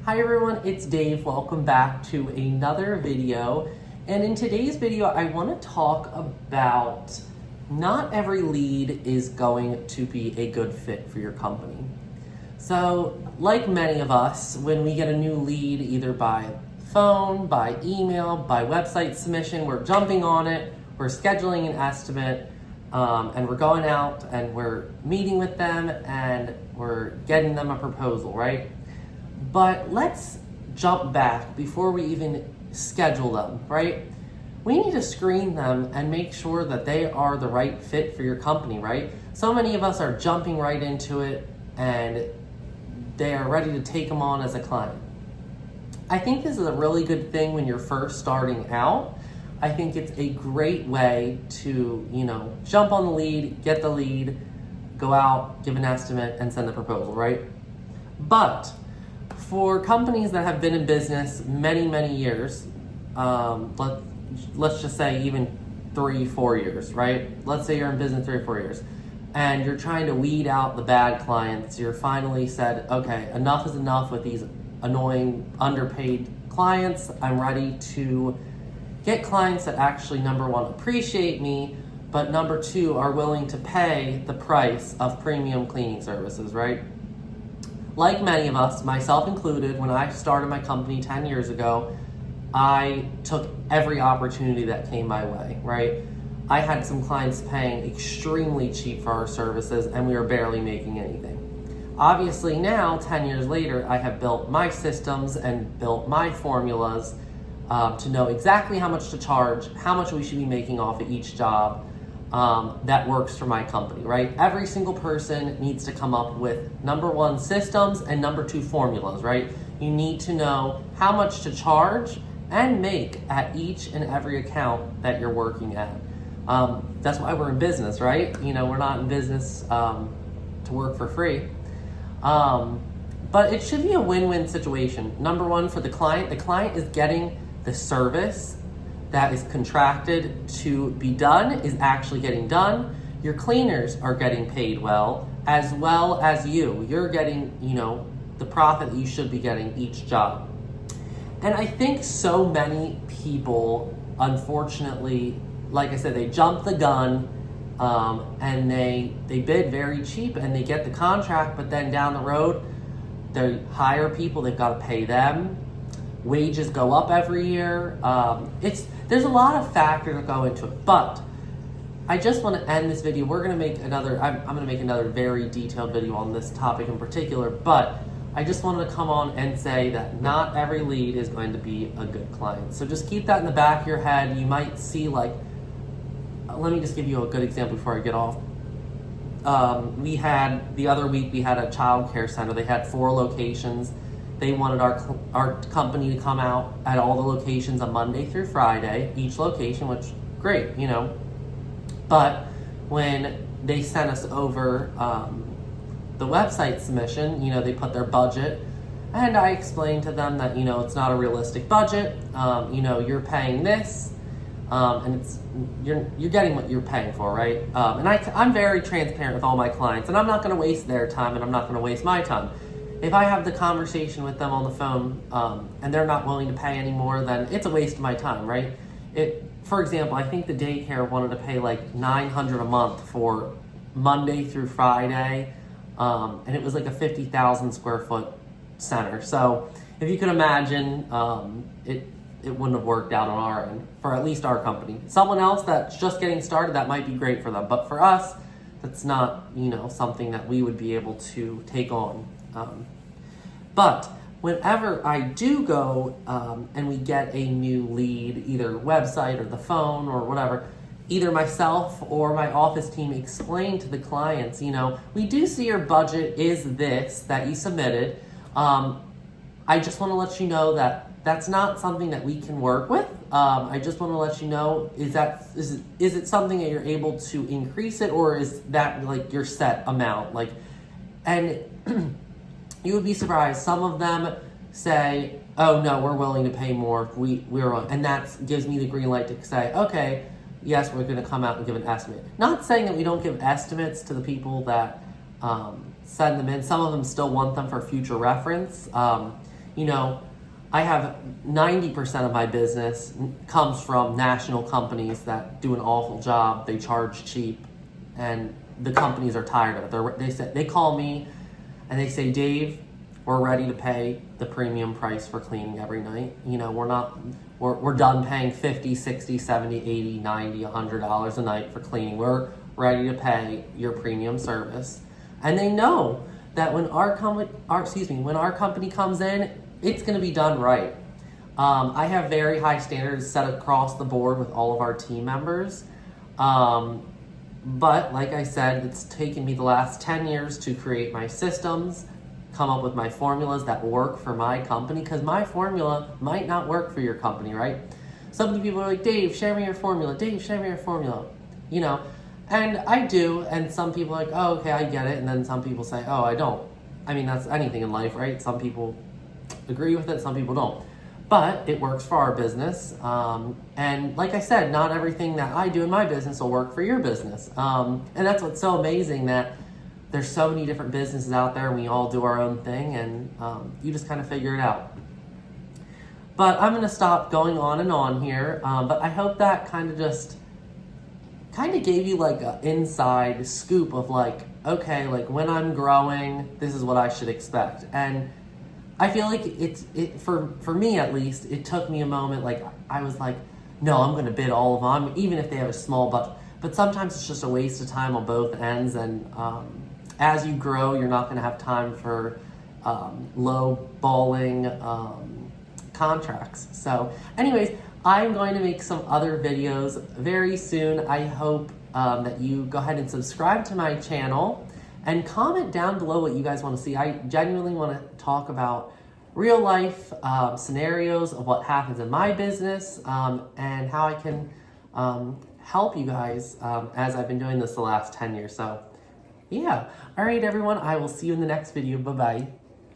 Hi everyone, it's Dave. Welcome back to another video. And in today's video, I want to talk about not every lead is going to be a good fit for your company. So like many of us, when we get a new lead, either by phone, by email, by website submission, we're jumping on it, we're scheduling an estimate, and we're going out and we're meeting with them and we're getting them a proposal, right? But let's jump back before we even schedule them, right? We need to screen them and make sure that they are the right fit for your company, right? So many of us are jumping right into it and they are ready to take them on as a client. I think this is a really good thing when you're first starting out. I think it's a great way to, jump on the lead, get the lead, go out, give an estimate, and send the proposal, right? But for companies that have been in business many, many years, let's just say even 3-4 years, right? Let's say you're in business 3 or 4 years and you're trying to weed out the bad clients. You're finally said, okay, enough is enough with these annoying, underpaid clients. I'm ready to get clients that actually, number one, appreciate me, but number two, are willing to pay the price of premium cleaning services, right? Like many of us, myself included, when I started my company 10 years ago, I took every opportunity that came my way, right? I had some clients paying extremely cheap for our services and we were barely making anything. Obviously now, 10 years later, I have built my systems and built my formulas to know exactly how much to charge, how much we should be making off of each job, that works for my company, right? Every single person needs to come up with number one, systems, and number two, formulas, right? You need to know how much to charge and make at each and every account that you're working at. That's why we're in business, right? We're not in business to work for free. But it should be a win-win situation. Number one, for the client is getting the service that is contracted to be done is actually getting done. Your cleaners are getting paid well as you. You're getting, the profit that you should be getting each job. And I think so many people, unfortunately, like I said, they jump the gun and they bid very cheap and they get the contract, but then down the road, they hire people, they've got to pay them. Wages go up every year. There's a lot of factors that go into it, but I just want to end this video. We're going to make I'm going to make another very detailed video on this topic in particular, but I just wanted to come on and say that not every lead is going to be a good client. So just keep that in the back of your head. You might see let me just give you a good example before I get off. The other week we had a child care center. They had 4 locations. They wanted our company to come out at all the locations on Monday through Friday, each location, which great, But when they sent us over the website submission, they put their budget, and I explained to them that, it's not a realistic budget. You're paying this, and you're getting what you're paying for, right? And I'm very transparent with all my clients, and I'm not going to waste their time, and I'm not going to waste my time. If I have the conversation with them on the phone and they're not willing to pay anymore, then it's a waste of my time, right? For example, I think the daycare wanted to pay like $900 a month for Monday through Friday, and it was like a 50,000 square foot center. So if you can imagine, it wouldn't have worked out on our end for at least our company. Someone else that's just getting started, that might be great for them, but for us, that's not something that we would be able to take on. But whenever I do go and we get a new lead, either website or the phone or whatever, either myself or my office team explain to the clients, we do see your budget is this that you submitted. I just want to let you know that that's not something that we can work with. I just want to let you know, is it something that you're able to increase it, or is that like your set amount? And you would be surprised. Some of them say, oh no, we're willing to pay more. And that gives me the green light to say, okay, yes, we're going to come out and give an estimate. Not saying that we don't give estimates to the people that send them in. Some of them still want them for future reference. you know, I have 90% of my business comes from national companies that do an awful job. They charge cheap, and the companies are tired of it. They call me and they say, Dave, we're ready to pay the premium price for cleaning every night. You know, we're done paying $50, $60, $70, $80, $90, $100 a night for cleaning. We're ready to pay your premium service. And they know that when our company comes in, it's going to be done right. I have very high standards set across the board with all of our team members. But like I said, it's taken me the last 10 years to create my systems, come up with my formulas that work for my company, because my formula might not work for your company, right? So many people are like, Dave, share me your formula. Dave, share me your formula. You know, and I do, and some people are like, oh, okay, I get it. And then some people say, oh, I don't. I mean, that's anything in life, right? Some people agree with it, some people don't. But it works for our business. And like I said, not everything that I do in my business will work for your business. And that's what's so amazing, that there's so many different businesses out there, and we all do our own thing, and you just kind of figure it out. But I'm going to stop going on and on here. But I hope that kind of gave you like an inside scoop of like, okay, like when I'm growing, this is what I should expect. And I feel like for me at least, it took me a moment. Like I was like, no, I'm going to bid all of them, even if they have a small budget. But sometimes it's just a waste of time on both ends. And as you grow, you're not going to have time for low balling contracts. So anyways, I'm going to make some other videos very soon. I hope that you go ahead and subscribe to my channel and comment down below what you guys want to see. I genuinely want to talk about real life scenarios of what happens in my business and how I can help you guys as I've been doing this the last 10 years. So yeah. All right, everyone. I will see you in the next video. Bye-bye.